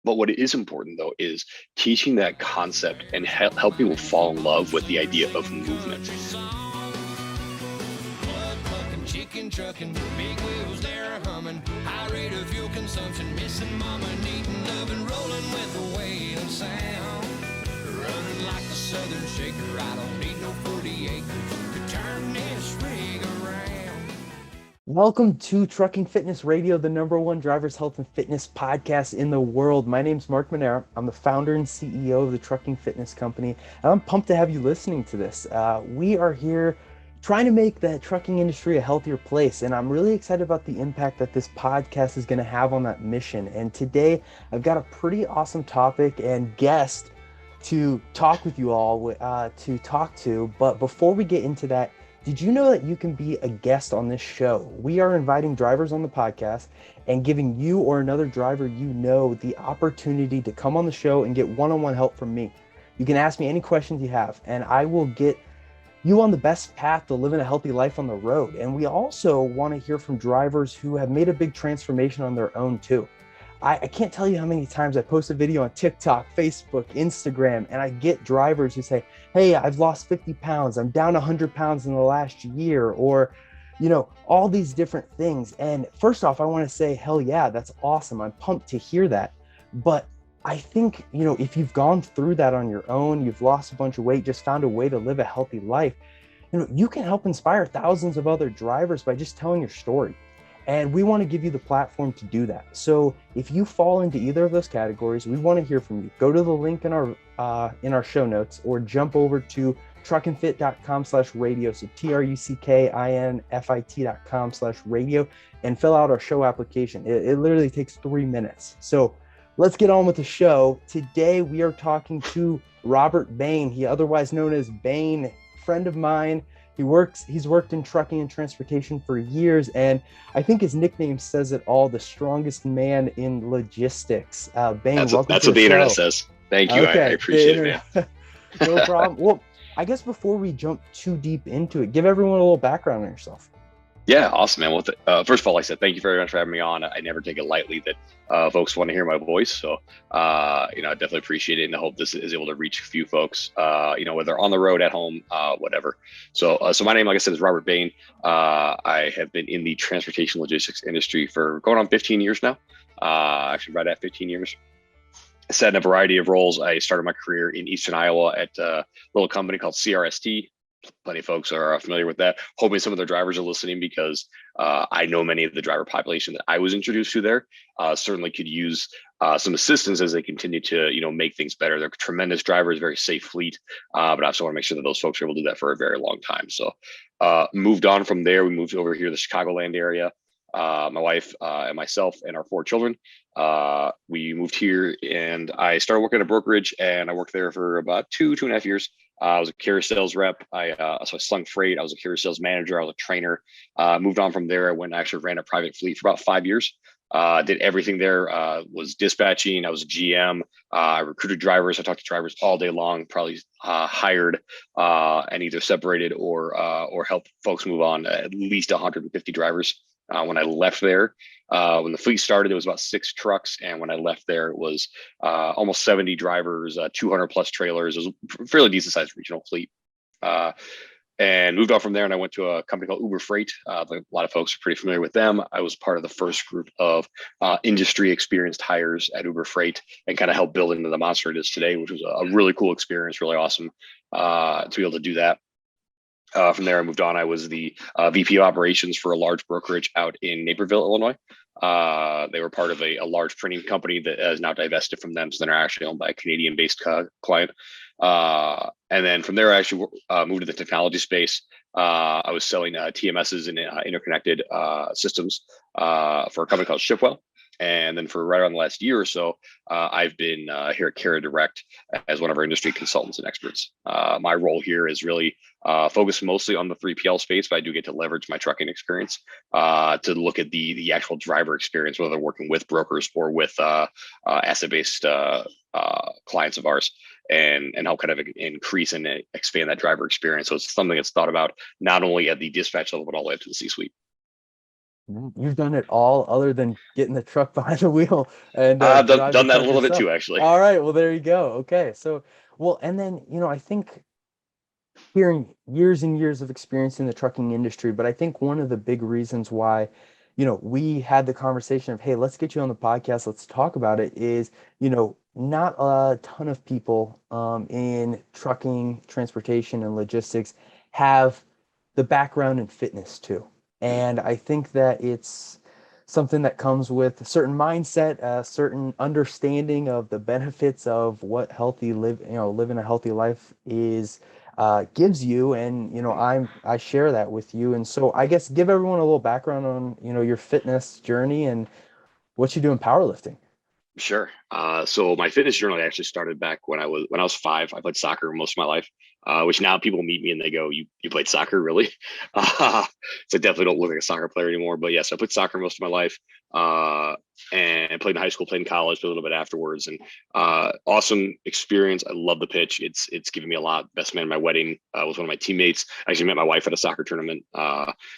But what is important though is teaching that concept and help people fall in love with the idea of movement. Chicken trucking, big wheels there humming, high rate of fuel consumption, missing mama, needing loving, rolling with the weight of sound, running like a southern shaker. I don't need no 40 acres to turn this rig around. Welcome to Trucking Fitness Radio, the #1 driver's health and fitness podcast in the world. My name's Mark Monera. I'm the founder and CEO of the Trucking Fitness Company, and I'm pumped to have you listening to this. We are here trying to make the trucking industry a healthier place, and I'm really excited about the impact that this podcast is going to have on that mission. And today, I've got a pretty awesome topic and guest to talk with you all to talk to. But before we get into that, did you know that you can be a guest on this show? We are inviting drivers on the podcast and giving you or another driver you know the opportunity to come on the show and get one-on-one help from me. You can ask me any questions you have, and I will get you on the best path to living a healthy life on the road. And we also want to hear from drivers who have made a big transformation on their own too. I can't tell you how many times I post a video on TikTok, Facebook, Instagram, and I get drivers who say, hey, I've lost 50 pounds. I'm down 100 pounds in the last year, or, all these different things. And first off, I want to say, hell yeah, that's awesome. I'm pumped to hear that. But I think, if you've gone through that on your own, you've lost a bunch of weight, just found a way to live a healthy life, you can help inspire thousands of other drivers by just telling your story. And we want to give you the platform to do that. So if you fall into either of those categories, we want to hear from you. Go to the link in our show notes, or jump over to truckandfit.com/radio. So truckinfit.com/radio, and fill out our show application. It literally takes 3 minutes. So let's get on with the show. Today we are talking to Robert Bain. He otherwise known as Bain, friend of mine. He's worked in trucking and transportation for years, and I think his nickname says it all: the strongest man in logistics. Bain, That's welcome that's to what the internet show. says. Thank you. Okay, I appreciate it, man. No problem. Well, I guess before we jump too deep into it, give everyone a little background on yourself. Yeah, awesome, man. Well, first of all, like I said, thank you very much for having me on. I never take it lightly that folks want to hear my voice. So, I definitely appreciate it, and I hope this is able to reach a few folks, whether on the road, at home, whatever. So my name, like I said, is Robert Bain. I have been in the transportation logistics industry for going on 15 years now. Actually, right at 15 years. I sat in a variety of roles. I started my career in Eastern Iowa at a little company called CRST. Plenty of folks are familiar with that. Hoping some of their drivers are listening, because I know many of the driver population that I was introduced to there certainly could use some assistance as they continue to make things better. They're tremendous drivers, very safe fleet, but I also want to make sure that those folks are able to do that for a very long time. So moved on from there. We moved over here to the Chicagoland area. My wife and myself and our 4 children. We moved here, and I started working at a brokerage, and I worked there for about 2.5 years. I was a carrier sales rep. So I slung freight. I was a carrier sales manager. I was a trainer. Moved on from there. I went and actually ran a private fleet for about 5 years. Did everything there. Was dispatching. I was a GM. I recruited drivers. I talked to drivers all day long. Probably hired and either separated or helped folks move on at least 150 drivers. When I left there, when the fleet started, it was about 6 trucks. And when I left there, it was almost 70 drivers, 200 plus trailers. It was a fairly decent sized regional fleet. And moved on from there, and I went to a company called Uber Freight. A lot of folks are pretty familiar with them. I was part of the first group of industry experienced hires at Uber Freight, and kind of helped build into the monster it is today, which was a really cool experience, really awesome to be able to do that. From there, I moved on. I was the VP of operations for a large brokerage out in Naperville, Illinois. They were part of a large printing company that has now divested from them. So they're actually owned by a Canadian-based client. And then from there, I actually moved to the technology space. I was selling TMSs and interconnected systems for a company called Shipwell. And then for right around the last year or so, I've been here at Carrier Direct as one of our industry consultants and experts. My role here is really focused mostly on the 3PL space, but I do get to leverage my trucking experience to look at the actual driver experience, whether they're working with brokers or with asset-based clients of ours, and help kind of increase and expand that driver experience. So it's something that's thought about not only at the dispatch level, but all the way up to the C-suite. You've done it all other than getting the truck behind the wheel and I've drive the done that a truck little bit yourself. too, actually. All right, well there you go. Okay, so well, and then I think hearing years and years of experience in the trucking industry, but I think one of the big reasons why, we had the conversation of, hey, let's get you on the podcast, let's talk about it, is, not a ton of people in trucking, transportation, and logistics have the background in fitness too. And I think that it's something that comes with a certain mindset, a certain understanding of the benefits of what living a healthy life is gives you. And I share that with you. And so I guess give everyone a little background on your fitness journey and what you do in powerlifting. Sure. So my fitness journey actually started back when I was 5. I played soccer most of my life, which now people meet me and they go, "You played soccer, really?" So I definitely don't look like a soccer player anymore. But yes, I played soccer most of my life, and played in high school, played in college, played a little bit afterwards, and awesome experience. I love the pitch. It's given me a lot. Best man at my wedding was one of my teammates. I actually met my wife at a soccer tournament.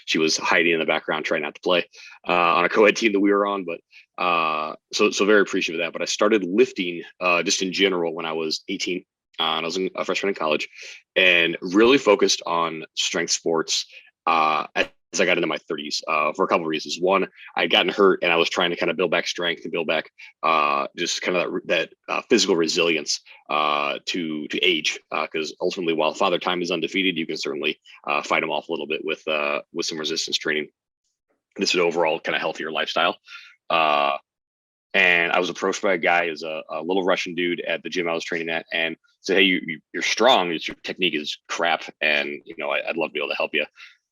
She was hiding in the background trying not to play on a co-ed team that we were on, but so very appreciative of that. But I started lifting just in general when I was 18, and I was a freshman in college, and really focused on strength sports as I got into my 30s for a couple of reasons. One, I'd gotten hurt and I was trying to kind of build back strength and build back just kind of that physical resilience to age, because ultimately, while Father Time is undefeated, you can certainly fight him off a little bit with some resistance training. This is overall kind of healthier lifestyle. And I was approached by a guy who's a little Russian dude at the gym I was training at, and said, "Hey, you're strong. Your technique is crap, and I'd love to be able to help you."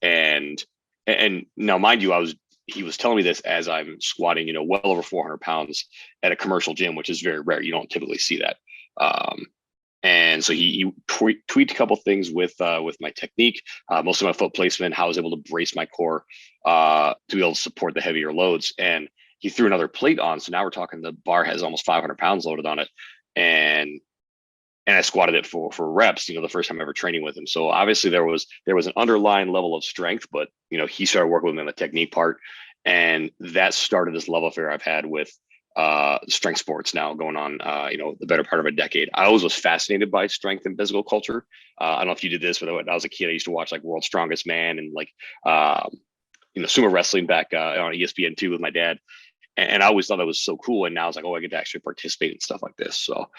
And now, mind you, he was telling me this as I'm squatting, well over 400 pounds at a commercial gym, which is very rare. You don't typically see that. And so he tweaked a couple things with my technique, most of my foot placement, how I was able to brace my core to be able to support the heavier loads. And he threw another plate on. So now we're talking, the bar has almost 500 pounds loaded on it. And I squatted it for reps, the first time ever training with him. So obviously there was an underlying level of strength, but he started working with me on the technique part. And that started this love affair I've had with strength sports now going on, the better part of a decade. I always was fascinated by strength and physical culture. I don't know if you did this, but when I was a kid, I used to watch like World's Strongest Man and like, sumo wrestling back on ESPN2 with my dad. And I always thought that was so cool. And now it's like, oh, I get to actually participate in stuff like this. So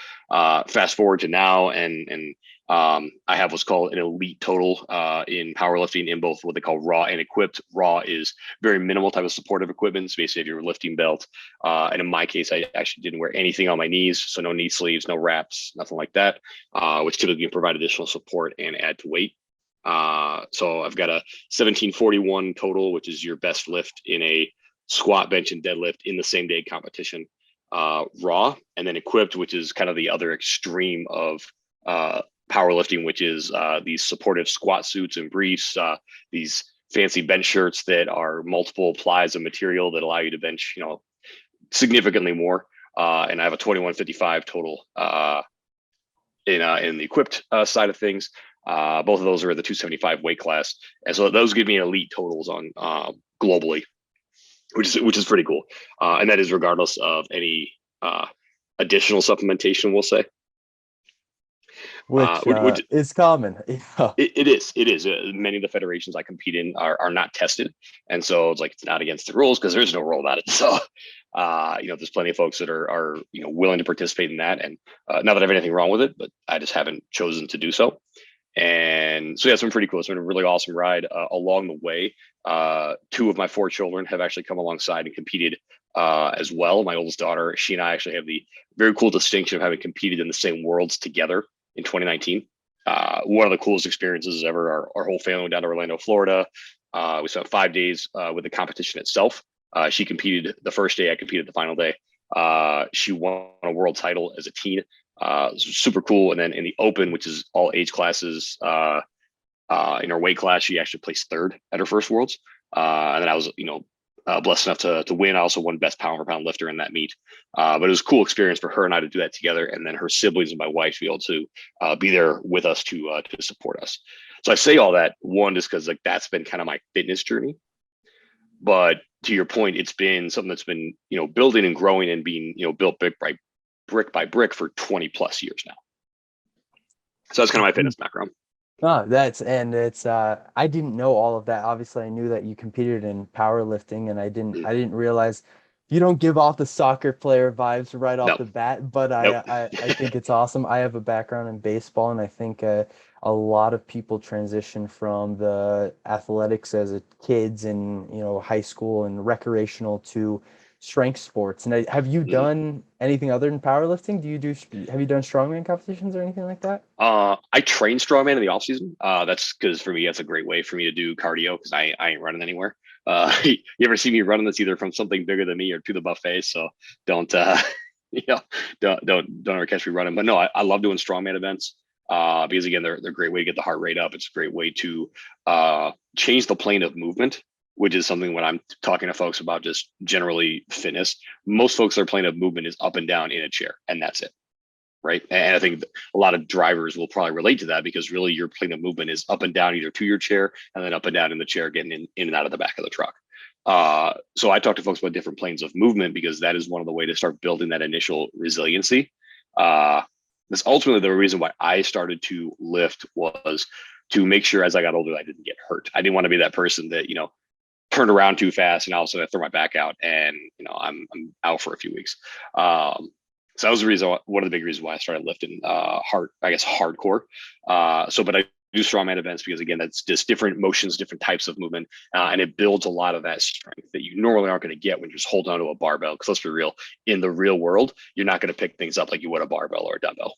fast forward to now, and I have what's called an elite total in powerlifting in both what they call raw and equipped. Raw is very minimal type of supportive equipment. So basically, if you're a lifting belt, and in my case, I actually didn't wear anything on my knees, so no knee sleeves, no wraps, nothing like that, which typically can provide additional support and add to weight. So I've got a 1741 total, which is your best lift in a squat, bench, and deadlift in the same day competition, raw, and then equipped, which is kind of the other extreme of powerlifting, which is these supportive squat suits and briefs, these fancy bench shirts that are multiple plies of material that allow you to bench, significantly more. And I have a 2155 total in the equipped side of things. Both of those are the 275 weight class, and so those give me elite totals on globally, which is pretty cool. And that is regardless of any additional supplementation, we'll say. Which is common. Yeah. It is. Many of the federations I compete in are not tested. And so it's like, it's not against the rules because there's no rule about it. So, there's plenty of folks that are willing to participate in that. And not that I have anything wrong with it, but I just haven't chosen to do so. And so, yeah, it's been pretty cool. It's been a really awesome ride along the way. 2 of my 4 children have actually come alongside and competed as well. My oldest daughter, she and I actually have the very cool distinction of having competed in the same worlds together in 2019. One of the coolest experiences ever. Our whole family went down to Orlando, Florida. We spent 5 days with the competition itself. She competed the first day. I competed the final day. She won a world title as a teen. Super cool. And then in the open, which is all age classes, in her weight class, she actually placed 3rd at her first worlds. And then I was, blessed enough to win. I also won best pound for pound lifter in that meet. But it was a cool experience for her and I to do that together. And then her siblings and my wife to be able to be there with us to support us. So I say all that, one, just because like that's been kind of my fitness journey. But to your point, it's been something that's been, building and growing and being, built brick by brick for 20 plus years now. So that's kind of my fitness background. Oh, it's I didn't know all of that. Obviously, I knew that you competed in powerlifting, and I didn't realize you don't give off the soccer player vibes right off No, the bat, but nope. I think it's awesome. I have a background in baseball, and I think a lot of people transition from the athletics as a kids in, high school and recreational to strength sports. And have you Mhm. done anything other than powerlifting? Have you done strongman competitions or anything like that? I train strongman in the off season. That's because for me, that's a great way for me to do cardio because I ain't running anywhere. You ever see me running? That's either from something bigger than me or to the buffet. So don't, you know, don't ever catch me running. But no, I love doing strongman events because again, they're a great way to get the heart rate up. It's a great way to change the plane of movement, which is something when I'm talking to folks about just generally fitness. Most folks, their plane of movement is up and down in a chair, and that's it. Right. And I think a lot of drivers will probably relate to that because really your plane of movement is up and down either to your chair and then up and down in the chair, getting in and out of the back of the truck. So I talk to folks about different planes of movement because that is one of the way to start building that initial resiliency. That's ultimately the reason why I started to lift was to make sure as I got older, I didn't get hurt. I didn't want to be that person that, turned around too fast and all of a sudden I throw my back out and, I'm out for a few weeks. So that was the reason, one of the big reasons why I started lifting hardcore. But I do strongman events because again, that's just different motions, different types of movement. And it builds a lot of that strength that you normally aren't going to get when you're just holding onto a barbell. Because let's be real, in the real world, you're not going to pick things up like you would a barbell or a dumbbell.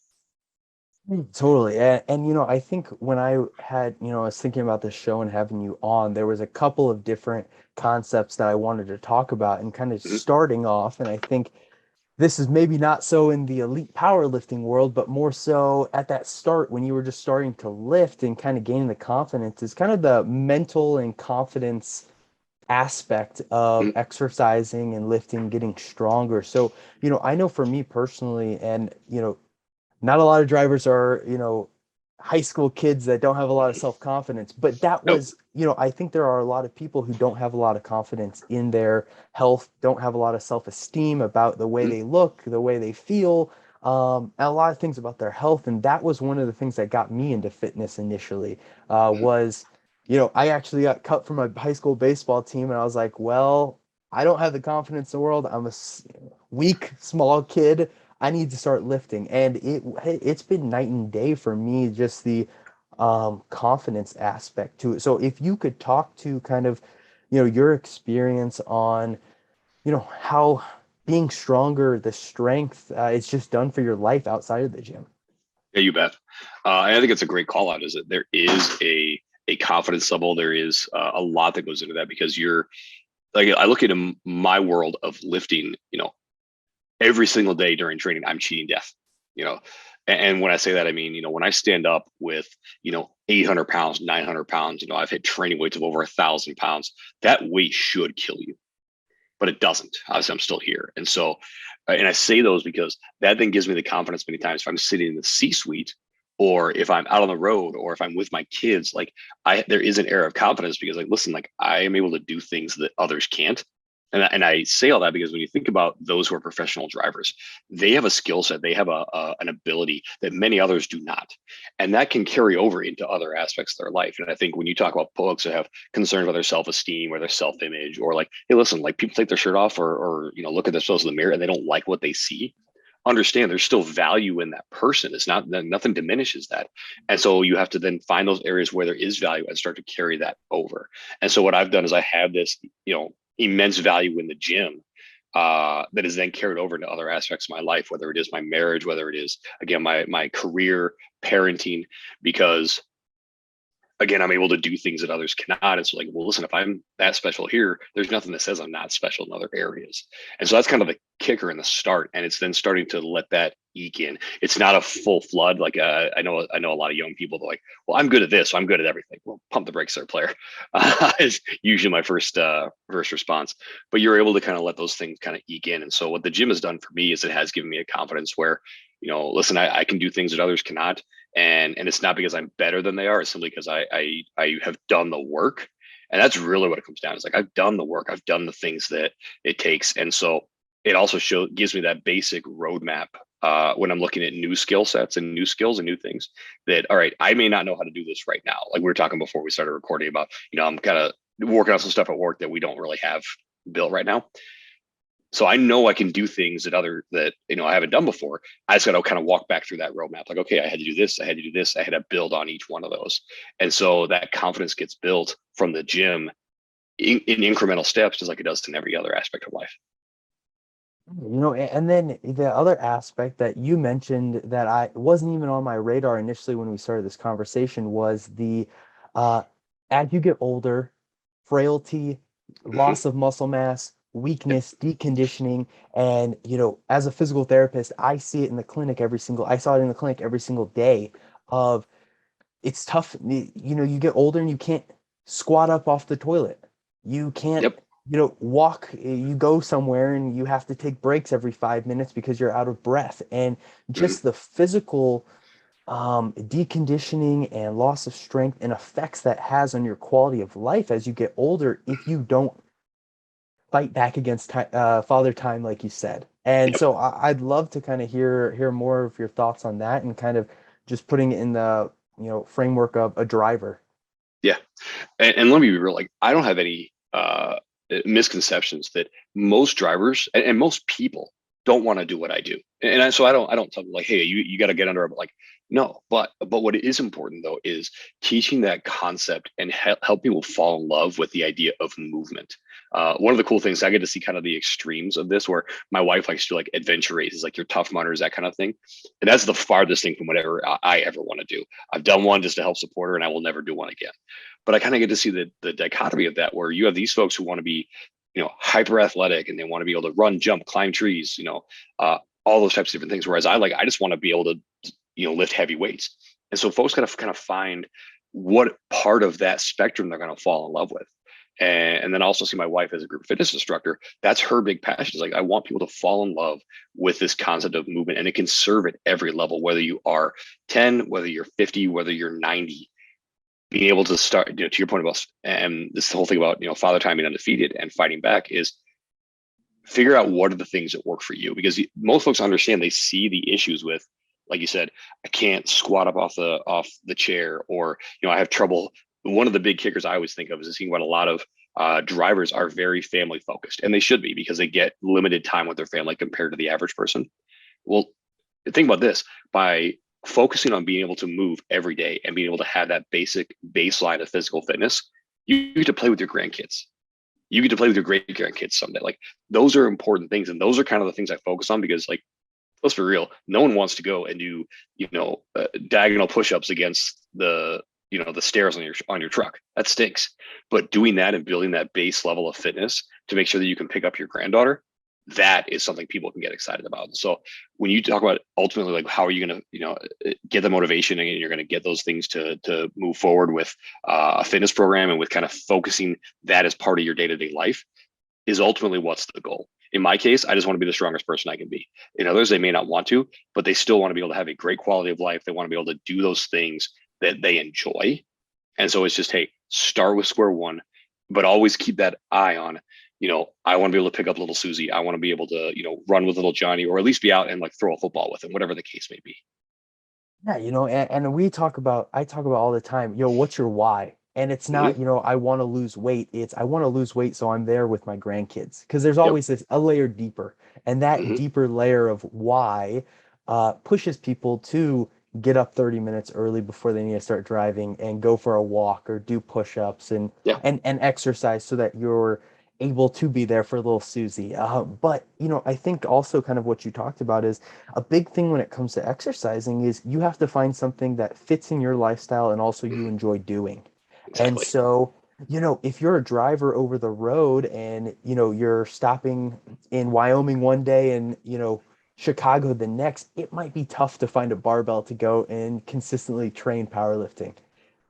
Totally. And I think when I was thinking about this show and having you on, there was a couple of different concepts that I wanted to talk about and kind of Mhm. starting off. And I think this is maybe not so in the elite powerlifting world, but more so at that start when you were just starting to lift and kind of gaining the confidence is kind of the mental and confidence aspect of Mhm. exercising and lifting, getting stronger. So, I know for me personally, and, not a lot of drivers are, high school kids that don't have a lot of self-confidence, but that Nope. was, I think there are a lot of people who don't have a lot of confidence in their health, don't have a lot of self-esteem about the way Mhm. they look, the way they feel, and a lot of things about their health. And that was one of the things that got me into fitness initially, Mhm. was, I actually got cut from a high school baseball team and I was like, well, I don't have the confidence in the world. I'm a weak, small kid. I need to start lifting. And it's been night and day for me, just the confidence aspect to it. So if you could talk to kind of, your experience on, how being stronger, the strength it's just done for your life outside of the gym. Yeah, you bet. And I think it's a great call out. Is that there is a confidence level. There is a lot that goes into that because you're like I look at my world of lifting. Every single day during training, I'm cheating death. You know, and when I say that, I mean when I stand up with 800 pounds, 900 pounds. I've hit training weights of over 1,000 pounds. That weight should kill you, but it doesn't. Obviously, I'm still here, and so and I say those because that then gives me the confidence many times if I'm sitting in the C-suite or if I'm out on the road or if I'm with my kids, like there is an air of confidence because like, listen, like I am able to do things that others can't. And I say all that because when you think about those who are professional drivers, they have a skill set, they have an ability that many others do not. And that can carry over into other aspects of their life. And I think when you talk about folks that have concerns about their self-esteem or their self-image or like, hey, listen, like people take their shirt off or look at themselves in the mirror and they don't like what they see, understand there's still value in that person. It's not that nothing diminishes that. And so you have to then find those areas where there is value and start to carry that over. And so what I've done is I have this, immense value in the gym that is then carried over into other aspects of my life, whether it is my marriage, whether it is again my career, parenting, because again, I'm able to do things that others cannot. It's like, well, listen, if I'm that special here, there's nothing that says I'm not special in other areas. And so that's kind of the kicker in the start. And it's then starting to let that eke in. It's not a full flood. Like I know a lot of young people that are like, well, I'm good at this, so I'm good at everything. Well, pump the brakes there, player. Is usually my first response. But you're able to kind of let those things kind of eke in. And so what the gym has done for me is it has given me a confidence where, listen, I can do things that others cannot, and it's not because I'm better than they are. It's simply because I have done the work, And that's really what it comes down. It's like, I've done the work, I've done the things that it takes. And so it also gives me that basic roadmap when I'm looking at new skill sets and new skills and new things that, all right, I may not know how to do this right now. Like we were talking before we started recording about, I'm kind of working on some stuff at work that we don't really have built right now. So I know I can do things that I haven't done before. I just got to kind of walk back through that roadmap. Like, okay, I had to do this, I had to do this, I had to build on each one of those. And so that confidence gets built from the gym in incremental steps, just like it does in every other aspect of life. And then the other aspect that you mentioned that I wasn't even on my radar initially when we started this conversation was the uh, as you get older, frailty, Mm-hmm. loss of muscle mass, Yep. weakness, deconditioning, and as a physical therapist, I saw it in the clinic every single day of it's tough. You get older and you can't squat up off the toilet. You can't, Yep. walk. You go somewhere and you have to take breaks every 5 minutes because you're out of breath. And Mm-hmm. just the physical deconditioning and loss of strength and effects that has on your quality of life as you get older if you don't fight back against father time, like you said. And Yep. so I'd love to kind of hear more of your thoughts on that and kind of just putting it in the framework of a driver. Yeah. And let me be real, like I don't have any misconceptions that most drivers and most people don't want to do what I do. So I don't tell them like, hey, you got to get under, but like, no, but what is important though is teaching that concept and help people fall in love with the idea of movement. One of the cool things I get to see kind of the extremes of this, where my wife likes to do like adventure races, like your Tough Mudders, that kind of thing, and that's the farthest thing from whatever I ever want to do. I've done one just to help support her, and I will never do one again. But I kind of get to see the dichotomy of that, where you have these folks who want to be, hyper athletic, and they want to be able to run, jump, climb trees, all those types of different things. Whereas I just want to be able to, lift heavy weights. And so folks got to kind of find what part of that spectrum they're going to fall in love with. And then also see my wife as a group fitness instructor. That's her big passion. Is like, I want people to fall in love with this concept of movement, and it can serve at every level, whether you are 10, whether you're 50, whether you're 90. Being able to start, to your point about, and this whole thing about, father time being undefeated and fighting back, is figure out what are the things that work for you, because most folks understand, they see the issues with, like you said, I can't squat up off the chair, or I have trouble. One of the big kickers I always think of is seeing what a lot of drivers are very family focused, and they should be, because they get limited time with their family compared to the average person. Well, think about this: by focusing on being able to move every day and being able to have that basic baseline of physical fitness, you get to play with your grandkids. You get to play with your great grandkids someday. Like, those are important things, and those are kind of the things I focus on, because, like, let's be real, no one wants to go and do diagonal push-ups against the stairs on your truck. That stinks. But doing that and building that base level of fitness to make sure that you can pick up your granddaughter, that is something people can get excited about. So when you talk about ultimately, like, how are you going to get the motivation, and you're going to get those things to move forward with a fitness program, and with kind of focusing that as part of your day-to-day life, is ultimately what's the goal. In my case, I just want to be the strongest person I can be. In others, they may not want to, but they still want to be able to have a great quality of life. They want to be able to do those things that they enjoy. And so it's just, hey, start with square one, but always keep that eye on, I want to be able to pick up little Susie. I want to be able to, run with little Johnny, or at least be out and like throw a football with him, whatever the case may be. Yeah, and I talk about all the time, what's your why? And it's not, Mm-hmm. I want to lose weight. It's I want to lose weight so I'm there with my grandkids. Because there's Yep. always a layer deeper. And that Mm-hmm. deeper layer of why pushes people to get up 30 minutes early before they need to start driving and go for a walk or do push-ups and Yeah. and exercise so that you're able to be there for little Susie. But I think also kind of what you talked about is a big thing when it comes to exercising is you have to find something that fits in your lifestyle and also you Mhm. enjoy doing. And Exactly. so, if you're a driver over the road and, you're stopping in Wyoming one day and, Chicago the next, it might be tough to find a barbell to go and consistently train powerlifting.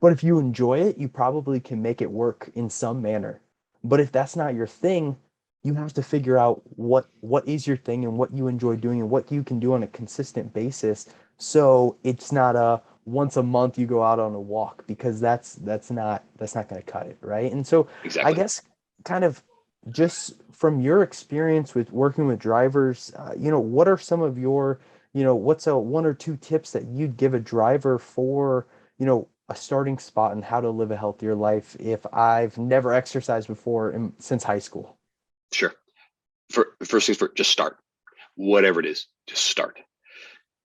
But if you enjoy it, you probably can make it work in some manner. But if that's not your thing, you have to figure out what is your thing and what you enjoy doing and what you can do on a consistent basis. So it's not a once a month you go out on a walk, because that's not going to cut it, right? And so I Exactly. guess kind of just from your experience with working with drivers, what are some of your, what's a one or two tips that you'd give a driver for, a starting spot and how to live a healthier life if I've never exercised before since high school? Sure. First things first, just start. Whatever it is, just start.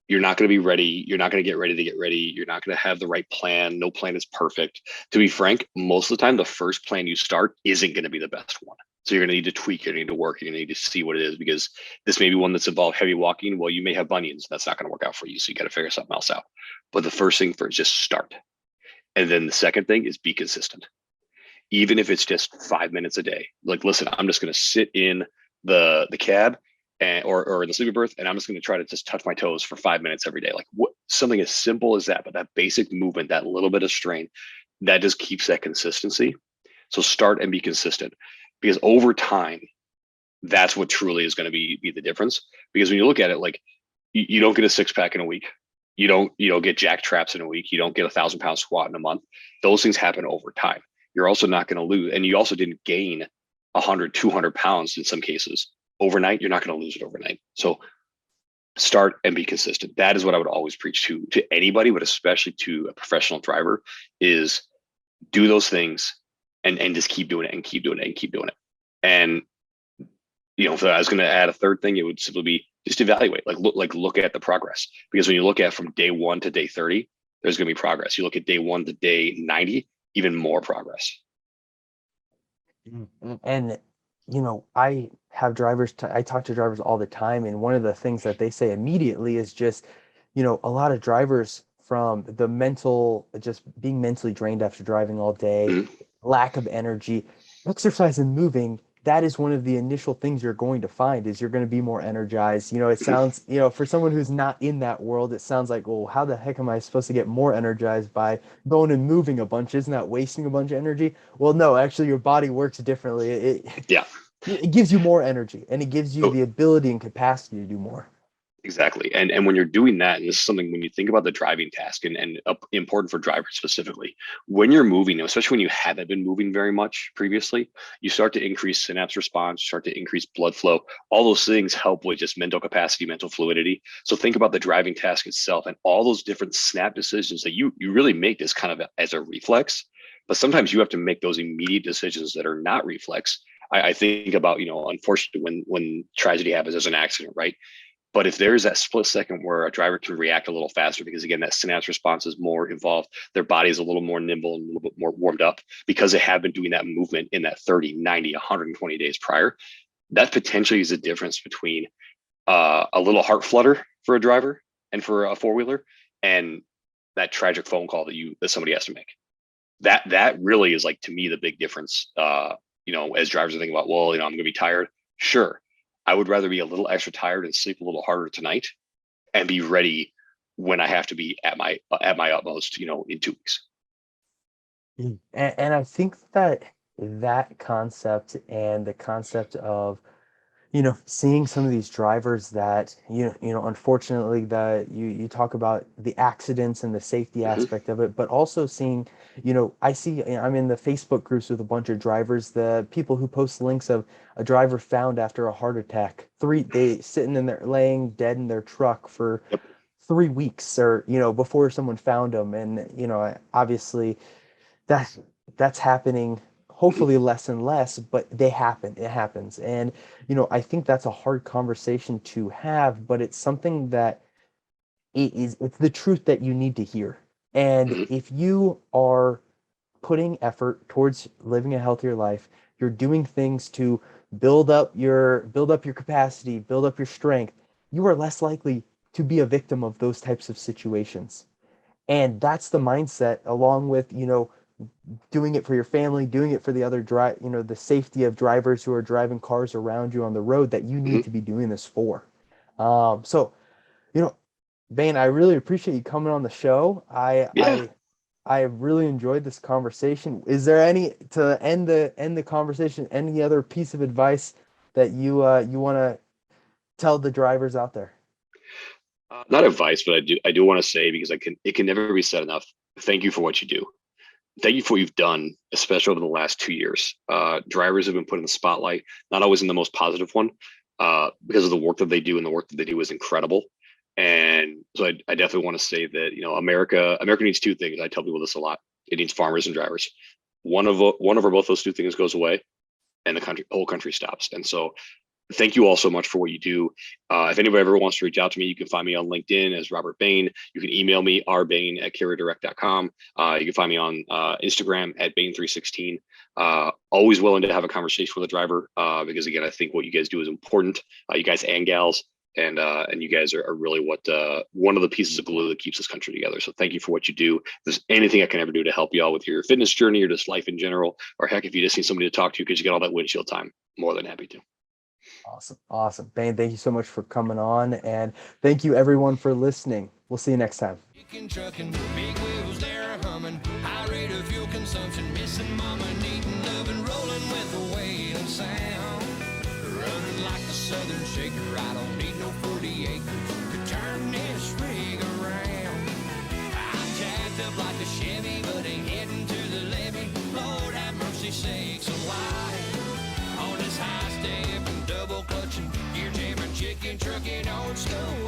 You're not going to be ready. You're not going to get ready to get ready. You're not going to have the right plan. No plan is perfect. To be frank, most of the time, the first plan you start isn't going to be the best one. So you're going to need to tweak. You're going to need to work. You're going to need to see what it is, because this may be one that's involved heavy walking. Well, you may have bunions. That's not going to work out for you. So you got to figure something else out. But the first thing first, just start. And then the second thing is be consistent. Even if it's just 5 minutes a day. Like, listen, I'm just going to sit in the cab or in the sleeping berth, and I'm just going to try to just touch my toes for 5 minutes every day. Like, something as simple as that, but that basic movement, that little bit of strain, that just keeps that consistency. So start and be consistent, because over time, that's what truly is going to be the difference. Because when you look at it, like, you don't get a 6-pack in a week. You don't get jack traps in a week. You don't get 1,000-pound squat in a month. Those things happen over time. You're also not going to lose, and you also didn't gain 100, 200 pounds in some cases overnight. You're not going to lose it overnight. So start and be consistent. That is what I would always preach to anybody, but especially to a professional driver, is do those things and just keep doing it and keep doing it and keep doing it. And if I was going to add a third thing, it would simply be just evaluate, look at the progress. Because when you look at from day 1 to day 30, there's going to be progress. You look at day 1 to day 90, even more progress. And I have drivers, I talk to drivers all the time, and one of the things that they say immediately is just, a lot of drivers, from the just being mentally drained after driving all day, Mhm. lack of energy, exercise and moving, that is one of the initial things you're going to find, is you're going to be more energized. It sounds, for someone who's not in that world, it sounds like, well, how the heck am I supposed to get more energized by going and moving a bunch? Isn't that wasting a bunch of energy? Well, no, actually your body works differently. Yeah. It gives you more energy, and it gives you So the ability and capacity to do more. exactly. And when you're doing that, and this is something when you think about the driving task, and important for drivers specifically, when you're moving, especially when you haven't been moving very much previously, you start to increase synapse response, start to increase blood flow. All those things help with just mental capacity, mental fluidity. So think about the driving task itself and all those different snap decisions that you really make this kind of as a reflex. But sometimes you have to make those immediate decisions that are not reflex. I think about, unfortunately, when tragedy happens, there's an accident, right? But if there's that split second where a driver can react a little faster, because again, that synapse response is more involved, their body is a little more nimble and a little bit more warmed up because they have been doing that movement in that 30, 90, 120 days prior, that potentially is a difference between a little heart flutter for a driver and for a four-wheeler, and that tragic phone call that somebody has to make. That really is, like, to me, the big difference. As drivers are thinking about, well, I'm going to be tired. Sure. I would rather be a little extra tired and sleep a little harder tonight and be ready when I have to be at my utmost, in 2 weeks. And I think that concept, and the concept of, seeing some of these drivers that, unfortunately, that you talk about the accidents and the safety Hmm. aspect of it, but also seeing, I'm in the Facebook groups with a bunch of drivers, the people who post links of a driver found after a heart attack, they sitting in there laying dead in their truck for Yep. 3 weeks, or, before someone found them. And, obviously that's that's happening, Hmm. hopefully less and less, but it happens. And I think that's a hard conversation to have, but it's something that it's the truth that you need to hear. And Hmm. if you are putting effort towards living a healthier life, you're doing things to build up your capacity, build up your strength, you are less likely to be a victim of those types of situations. And that's the mindset, along with, doing it for your family, doing it for the other the safety of drivers who are driving cars around you on the road, that you Hmm. need to be doing this for. So, you know, Bain, I really appreciate you coming on the show. Yeah. I really enjoyed this conversation. Is there any, to end the conversation, any other piece of advice that you want to tell the drivers out there? Not advice, but I do want to say, because it can never be said enough. Thank you for what you do. Thank you for what you've done, especially over the last 2 years. Drivers have been put in the spotlight, not always in the most positive one, because of the work that they do, and the work that they do is incredible. And so I definitely want to say that, America needs two things. I tell people this a lot. It needs farmers and drivers. One of or both those two things goes away, and the whole country stops. And so thank you all so much for what you do. If anybody ever wants to reach out to me, you can find me on LinkedIn as Robert Bain. You can email me, rbain@carrierdirect.com. You can find me on Instagram at Bain316. Always willing to have a conversation with a driver, because again, I think what you guys do is important. You guys and gals, and you guys are really what one of the pieces of glue that keeps this country together. So thank you for what you do. If there's anything I can ever do to help you out with your fitness journey or just life in general, or heck, if you just need somebody to talk to because you got all that windshield time, more than happy to. Awesome. Bain, thank you so much for coming on, and thank you everyone for listening. We'll see you next time. Trucking, big wheels there humming, high rate of fuel consumption, missing mama, needing loving, rolling with the weight of sound. Running like a southern shaker, I don't need no 40 acres to turn this rig around. I'm jacked up like a Chevy, but ain't heading to the levee. Lord have mercy sakes alive. On this high step and double clutching, gear jamming, chicken trucking, old school